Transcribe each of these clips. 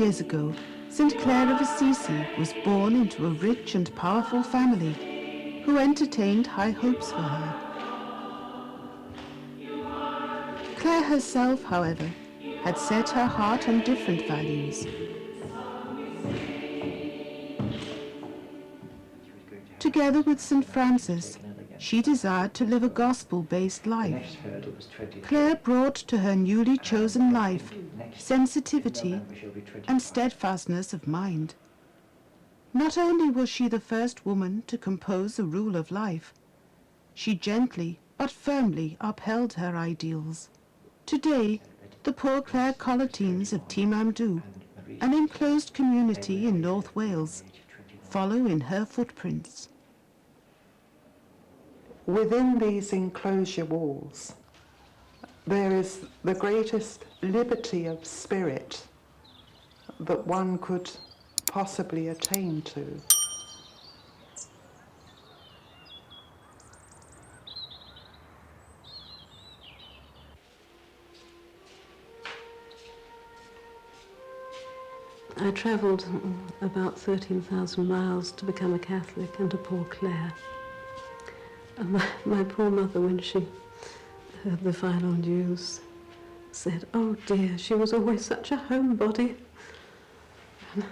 years ago, St. Clare of Assisi was born into a rich and powerful family who entertained high hopes for her. Clare herself, however, had set her heart on different values. Together with St. Francis, she desired to live a gospel-based life. Clare brought to her newly chosen life sensitivity and steadfastness of mind. Not only was she the first woman to compose a rule of life, she gently but firmly upheld her ideals. Today, the Poor Clare Collatines of Timamdu, an enclosed community in North Wales, follow in her footprints. Within these enclosure walls, there is the greatest liberty of spirit that one could possibly attain to. I travelled about 13,000 miles to become a Catholic and a Poor Clare. And my poor mother, when she heard the final news, said, "Oh dear, she was always such a homebody." And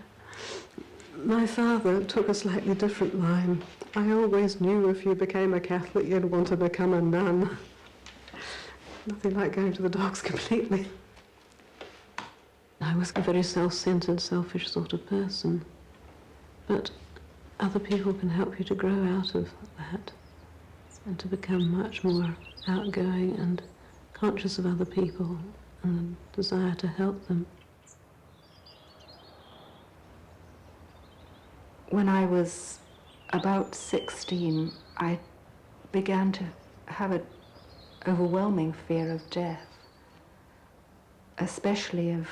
my father took a slightly different line. "I always knew if you became a Catholic, you'd want to become a nun." Nothing like going to the dogs completely. I was a very self-centered, selfish sort of person. But other people can help you to grow out of that and to become much more outgoing and conscious of other people and the desire to help them. When I was about 16, I began to have an overwhelming fear of death, especially of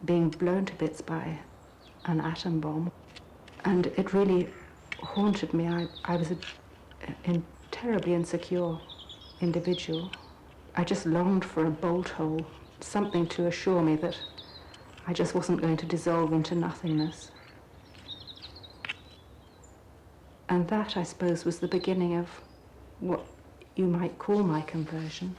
being blown to bits by an atom bomb. And it really haunted me. I was a terribly insecure individual. I just longed for a bolt hole, something to assure me that I just wasn't going to dissolve into nothingness. And that, I suppose, was the beginning of what you might call my conversion.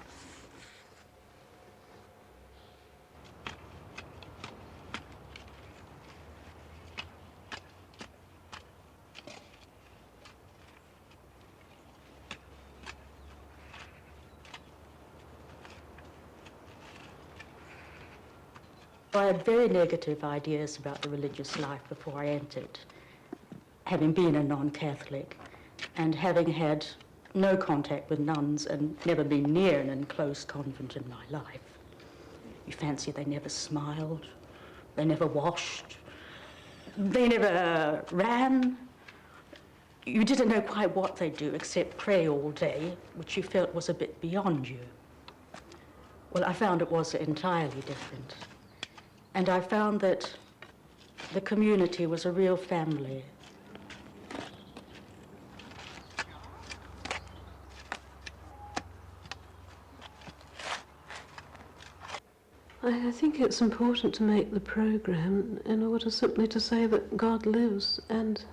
I had very negative ideas about the religious life before I entered, having been a non-Catholic and having had no contact with nuns and never been near an enclosed convent in my life. You fancy they never smiled, they never washed, they never ran. You didn't know quite what they do except pray all day, which you felt was a bit beyond you. Well, I found it was entirely different. And I found that the community was a real family. I think it's important to make the program in order simply to say that God lives and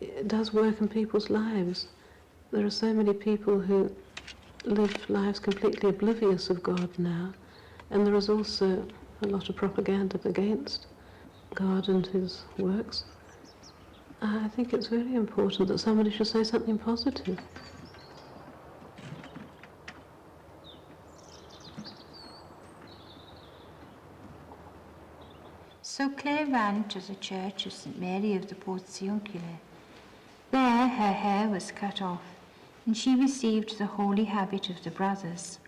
it does work in people's lives. There are so many people who live lives completely oblivious of God now, and there is also a lot of propaganda against God and his works. I think it's very important that somebody should say something positive. So Clare ran to the church of St. Mary of the Portiuncula. There her hair was cut off, and she received the holy habit of the brothers.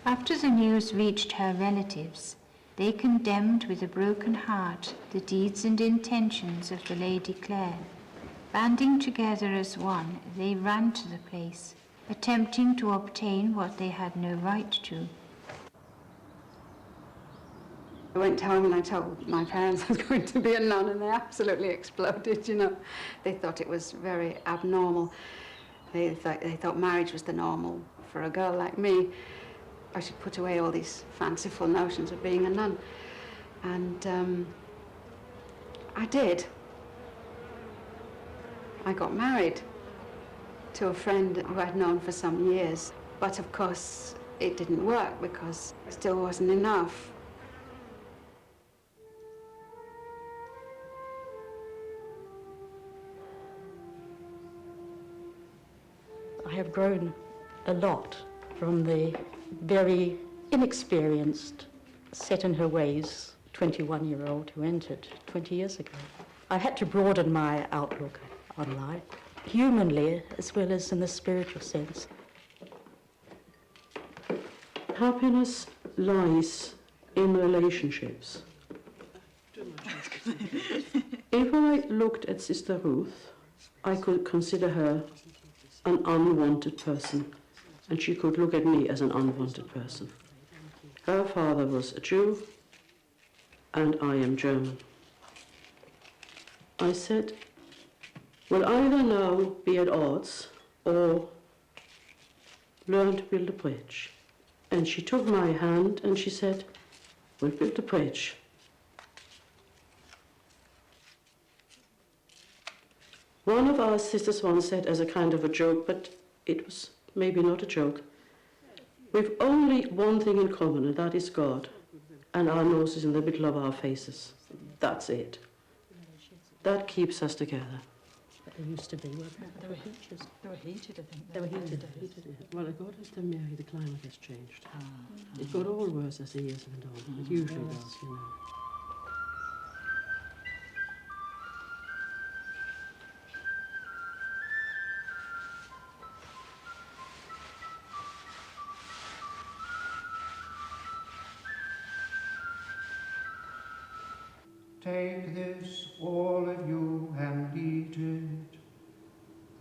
After the news reached her relatives, they condemned with a broken heart the deeds and intentions of the Lady Clare. Banding together as one, they ran to the place, attempting to obtain what they had no right to. I went home and I told my parents I was going to be a nun, and they absolutely exploded, you know. They thought it was very abnormal. They thought marriage was the normal for a girl like me. I should put away all these fanciful notions of being a nun. And I did. I got married to a friend who I'd known for some years. But of course, it didn't work because it still wasn't enough. I have grown a lot from the very inexperienced, set in her ways 21-year-old who entered 20 years ago. I had to broaden my outlook on life, humanly as well as in the spiritual sense. Happiness lies in relationships. If I looked at Sister Ruth, I could consider her an unwanted person, and she could look at me as an unwanted person. Her father was a Jew, and I am German. I said, we'll either now be at odds or learn to build a bridge. And she took my hand and she said, we'll build a bridge. One of our sisters once said as a kind of a joke, but it was maybe not a joke, we've only one thing in common, and that is God, and our noses in the middle of our faces. That's it. That keeps us together. They used to be, they were heated. They were heated, I think. They were heated. Well, according to Mary, the climate has changed. It got all worse as the years went on. It usually does, you know. Take this, all of you, and eat it.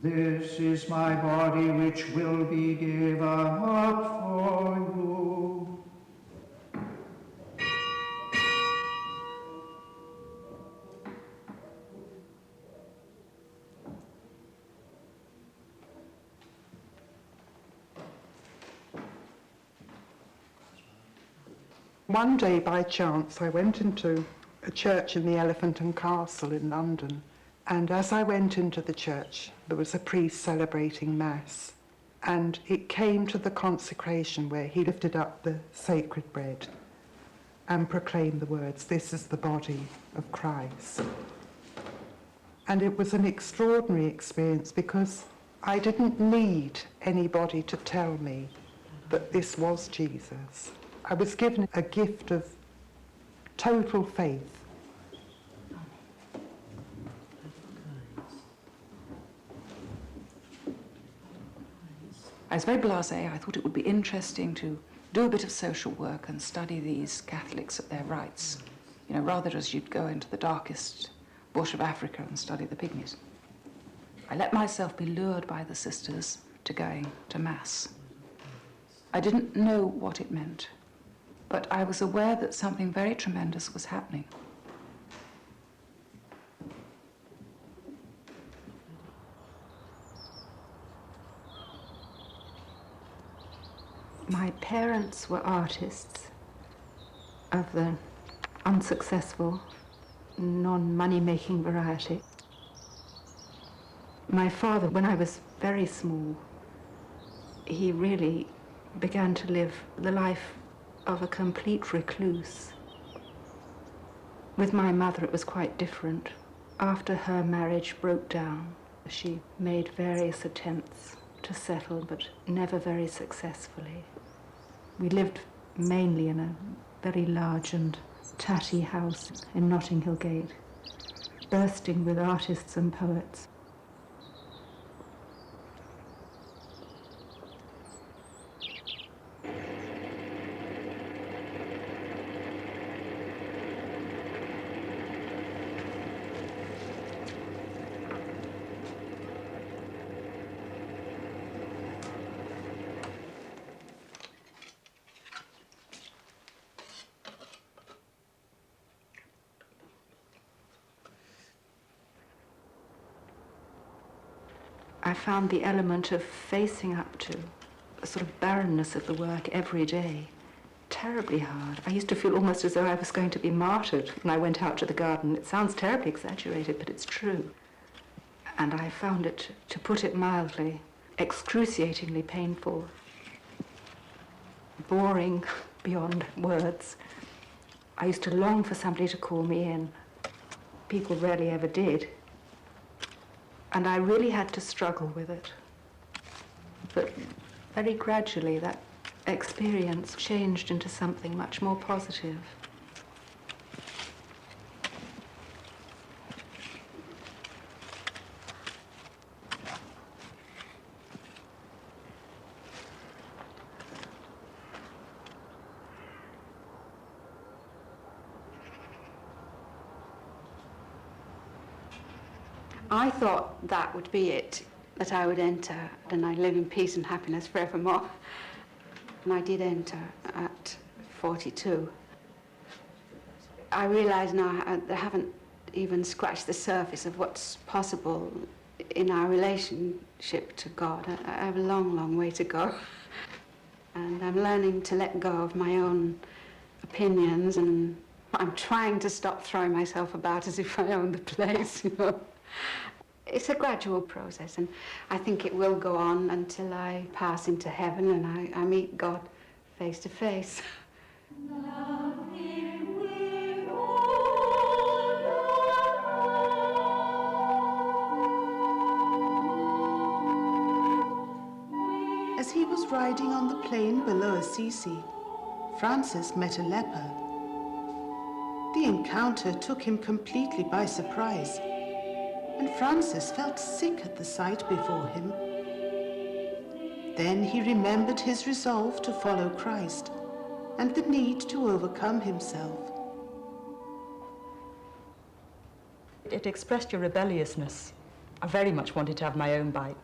This is my body which will be given up for you. One day, by chance, I went into a church in the Elephant and Castle in London, and as I went into the church, there was a priest celebrating Mass, and it came to the consecration where he lifted up the sacred bread and proclaimed the words, "This is the body of Christ." And it was an extraordinary experience because I didn't need anybody to tell me that this was Jesus. I was given a gift of total faith. I was very blasé. I thought it would be interesting to do a bit of social work and study these Catholics at their rites, you know, rather as you'd go into the darkest bush of Africa and study the pygmies. I let myself be lured by the sisters to going to Mass. I didn't know what it meant, but I was aware that something very tremendous was happening. My parents were artists of the unsuccessful, non-money-making variety. My father, when I was very small, he really began to live the life of a complete recluse. With my mother, it was quite different. After her marriage broke down, she made various attempts to settle, but never very successfully. We lived mainly in a very large and tatty house in Notting Hill Gate, bursting with artists and poets. I found the element of facing up to a sort of barrenness of the work every day. Terribly hard. I used to feel almost as though I was going to be martyred when I went out to the garden. It sounds terribly exaggerated, but it's true. And I found it, to put it mildly, excruciatingly painful, boring beyond words. I used to long for somebody to call me in. People rarely ever did. And I really had to struggle with it. But very gradually that experience changed into something much more positive. I thought that would be it, that I would enter and I'd live in peace and happiness forevermore. And I did enter at 42. I realise now I haven't even scratched the surface of what's possible in our relationship to God. I have a long, long way to go. And I'm learning to let go of my own opinions, and I'm trying to stop throwing myself about as if I own the place, you know. It's a gradual process, and I think it will go on until I pass into heaven and I meet God face to face. As he was riding on the plain below Assisi, Francis met a leper. The encounter took him completely by surprise, and Francis felt sick at the sight before him. Then he remembered his resolve to follow Christ and the need to overcome himself. It expressed your rebelliousness. I very much wanted to have my own bike.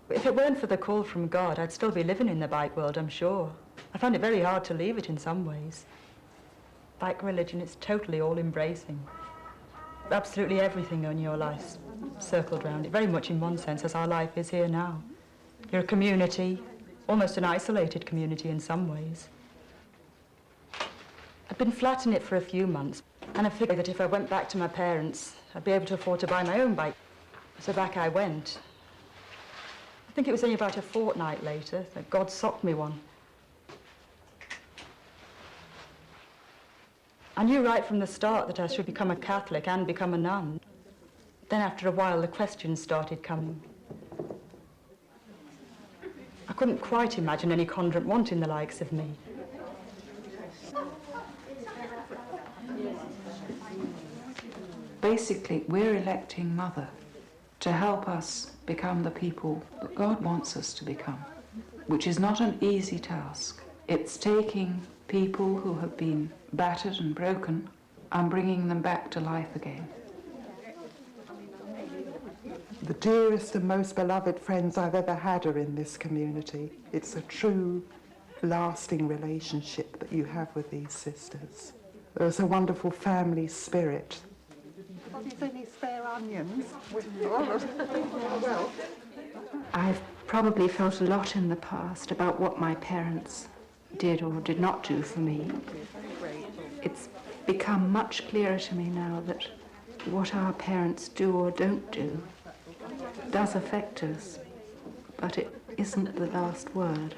If it weren't for the call from God, I'd still be living in the bike world, I'm sure. I found it very hard to leave it in some ways. Bike religion is totally all-embracing. Absolutely everything in your life circled around it, very much in one sense as our life is here now. You're a community, almost an isolated community in some ways. I'd been flat in it for a few months, and I figured that if I went back to my parents, I'd be able to afford to buy my own bike. So back I went. I think it was only about a fortnight later that God socked me one. I knew right from the start that I should become a Catholic and become a nun. Then after a while, the questions started coming. I couldn't quite imagine any convent wanting the likes of me. Basically, we're electing Mother to help us become the people that God wants us to become, which is not an easy task. It's taking people who have been battered and broken and bringing them back to life again. The dearest and most beloved friends I've ever had are in this community. It's a true, lasting relationship that you have with these sisters. There's a wonderful family spirit. Have you any spare onions? I've probably felt a lot in the past about what my parents did or did not do for me. It's become much clearer to me now that what our parents do or don't do does affect us, but it isn't the last word.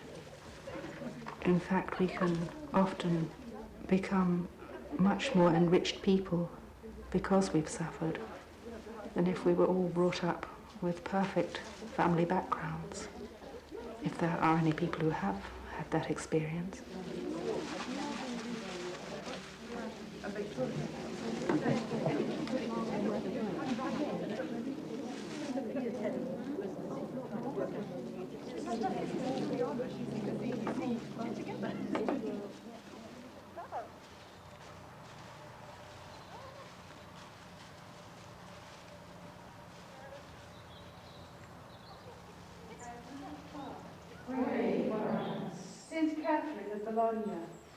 In fact, we can often become much more enriched people because we've suffered than if we were all brought up with perfect family backgrounds, if there are any people who have had that experience. Saint Catherine of Bologna,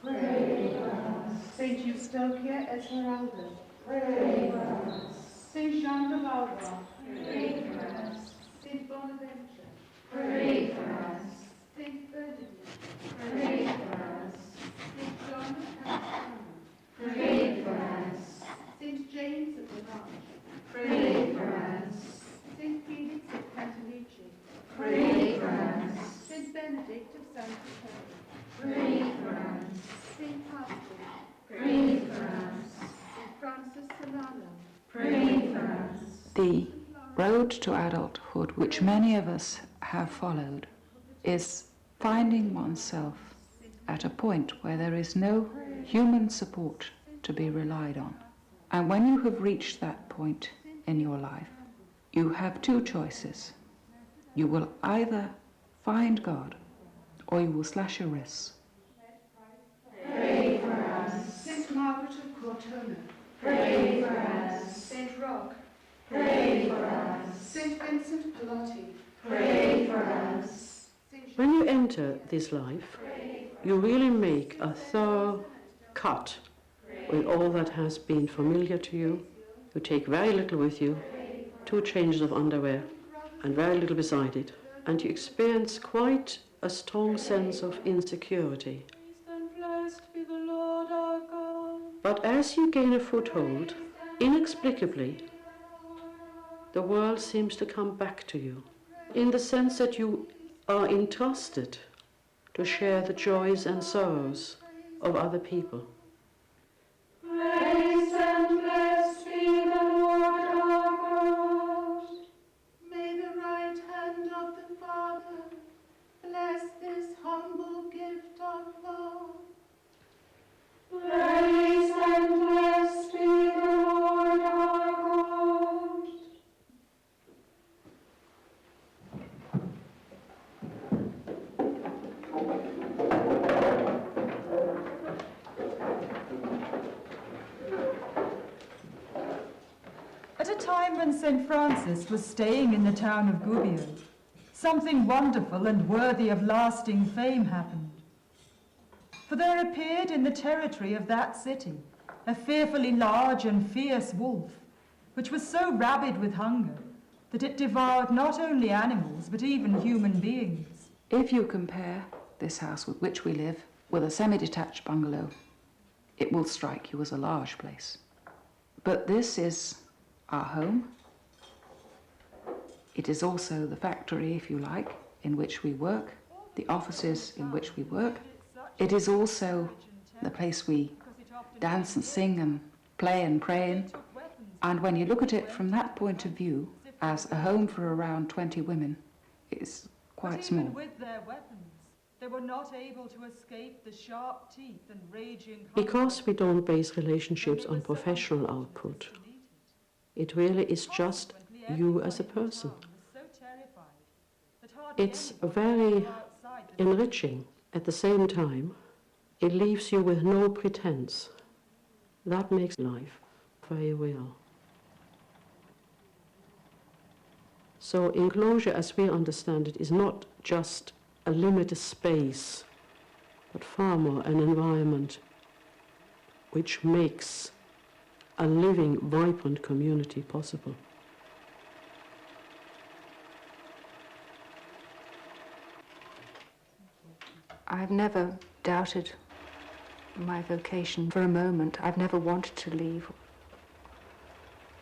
pray for us. Saint Eustochia Esmeralda, pray for us. Saint Jean de Valois, pray for us. Saint Bonaventure, pray for us. Saint Bernadette, pray for us. Saint John of California, pray for us. Saint James of the Lodge, pray for us. Saint Felix of Cantalice, pray for us. Saint Benedict of Santa Clara, pray for us. Saint Pastor, pray for us. Saint Francis Solano, pray for us. The road to adulthood, which many of us have followed, is finding oneself at a point where there is no human support to be relied on. And when you have reached that point in your life, you have two choices. You will either find God or you will slash your wrists. Pray for us. Saint Margaret of Cortona, pray for us. Saint Roch, pray for us. Saint Vincent Pallotti, pray for us. When you enter this life, you really make a thorough cut with all that has been familiar to you. You take very little with you, 2 changes of underwear, and very little beside it. And you experience quite a strong sense of insecurity. But as you gain a foothold, inexplicably, the world seems to come back to you, in the sense that you are entrusted to share the joys and sorrows of other people. Praise and blessed be the Lord our God. May the right hand of the Father bless this humble gift of love. Praise and blessed be the Lord our God. At a time when St. Francis was staying in the town of Gubbio, something wonderful and worthy of lasting fame happened. For there appeared in the territory of that city a fearfully large and fierce wolf, which was so rabid with hunger that it devoured not only animals but even human beings. If you compare this house with which we live with a semi-detached bungalow, it will strike you as a large place. But this is our home. It is also the factory, if you like, in which we work, the offices in which we work. It is also the place we dance and sing and play and pray in. And when you look at it from that point of view, as a home for around 20 women, it's quite small. Even with their weapons, they were not able to escape the sharp teeth and raging hunger. Because we don't base relationships on professional output, it really is just you as a person. It's very enriching. At the same time, it leaves you with no pretense. That makes life very real. So enclosure, as we understand it, is not just a limited space, but far more an environment which makes a living, vibrant community possible. I've never doubted my vocation for a moment. I've never wanted to leave.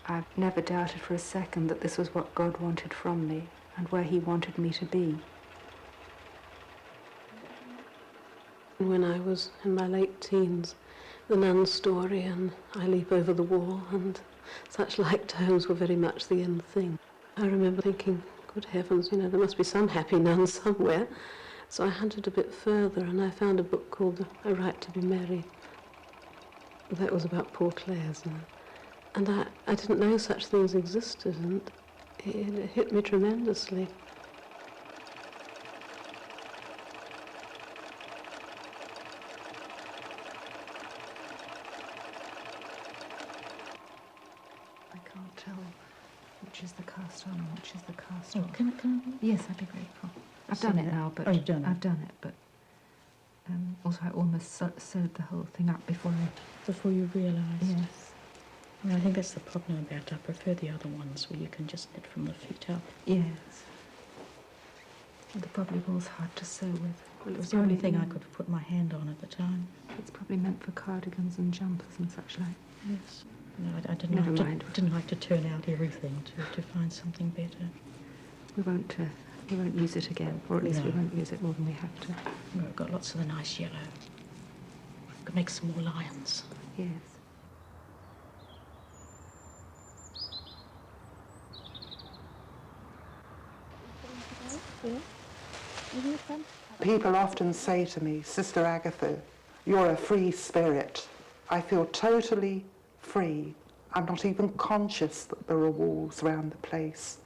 I've never doubted for a second that this was what God wanted from me and where He wanted me to be. When I was in my late teens, the Nuns story and I Leap Over the Wall and such like tones were very much the in thing. I remember thinking, good heavens, there must be some happy nuns somewhere. So I hunted a bit further and I found a book called A Right to be Merry. That was about poor CLares. And I didn't know such things existed, and it hit me tremendously. I can't tell which is the cast on and which is the cast off. Can I? Yes, I'd be grateful. I've done it now, but you've done it. I've done it, but also I almost sewed the whole thing up before you realised. Yes. I think that's the problem about it. I prefer the other ones where you can just knit from the feet up. Yes. The probably was hard to sew with. Well, It was the only thing I could have put my hand on at the time. It's probably meant for cardigans and jumpers and such like. Yes. No, I didn't, Never like to, mind. didn't like to turn out everything to find something better. We won't use it again, or at least we No. won't use it more than we have to. Well, we've got lots of the nice yellow. Could make some more lions. Yes. People often say to me, Sister Agatha, you're a free spirit. I feel totally free. I'm not even conscious that there are walls around the place.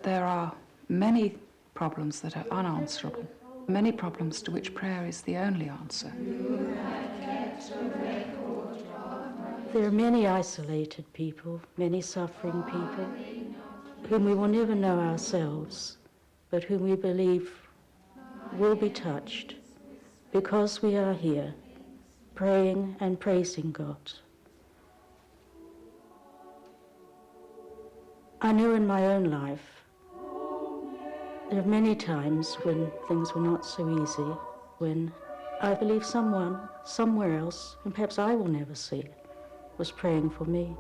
There are many problems that are unanswerable, many problems to which prayer is the only answer. There are many isolated people, many suffering people, whom we will never know ourselves, but whom we believe will be touched because we are here, praying and praising God. I know in my own life, there are many times when things were not so easy, when I believe someone, somewhere else, and perhaps I will never see, was praying for me.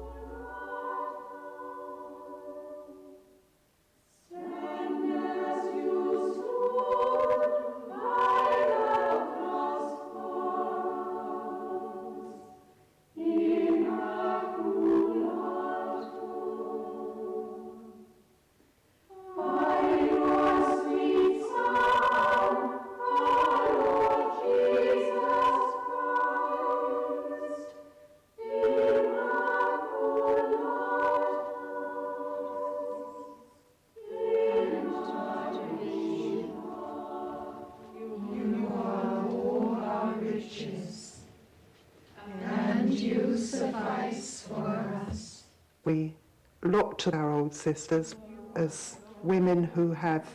suffice for us. We look to our old sisters as women who have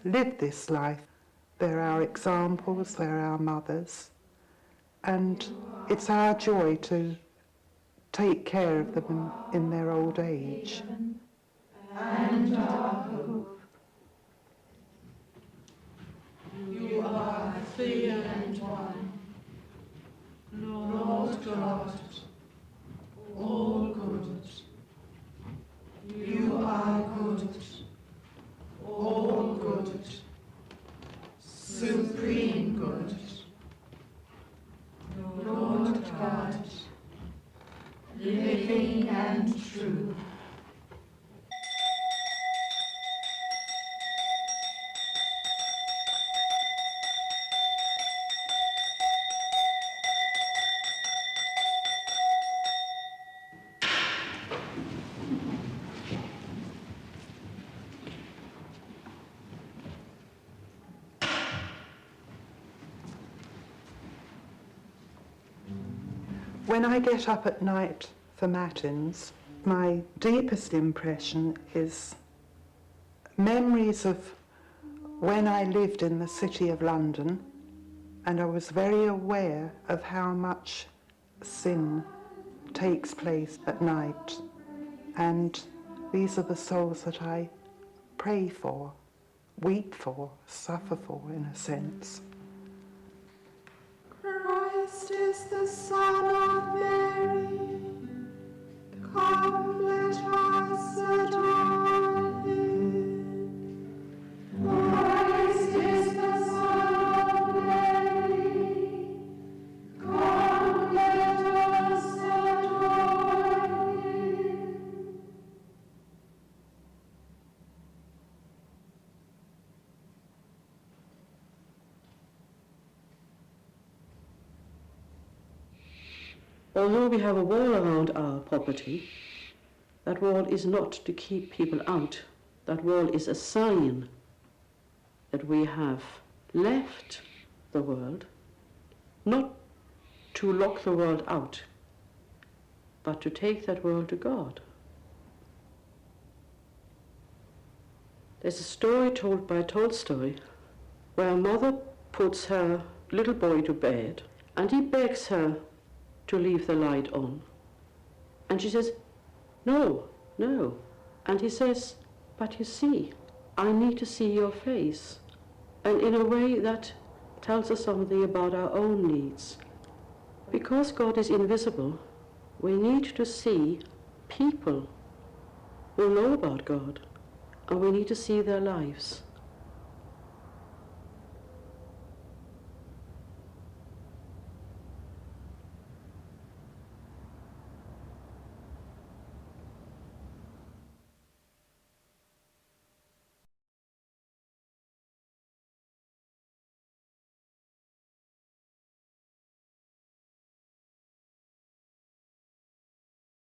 lived this life. They're our examples, they're our mothers, and it's our joy to take care of them in their old age. And our hope. You are three and one, Lord God, all good. You are good, all good, supreme good. Lord God, living and true. When I get up at night for matins, my deepest impression is memories of when I lived in the City of London, and I was very aware of how much sin takes place at night. And these are the souls that I pray for, weep for, suffer for, in a sense. Christ is the Son of Mary. Come, let us adore him. Christ is the Son of Mary. Come, let us adore him. Although we have a wall around our property, that wall is not to keep people out. That wall is a sign that we have left the world, not to lock the world out, but to take that world to God. There's a story told by Tolstoy where a mother puts her little boy to bed and he begs her to leave the light on. And she says, no, no. And he says, but you see, I need to see your face. And in a way that tells us something about our own needs. Because God is invisible, we need to see people who know about God, and we need to see their lives.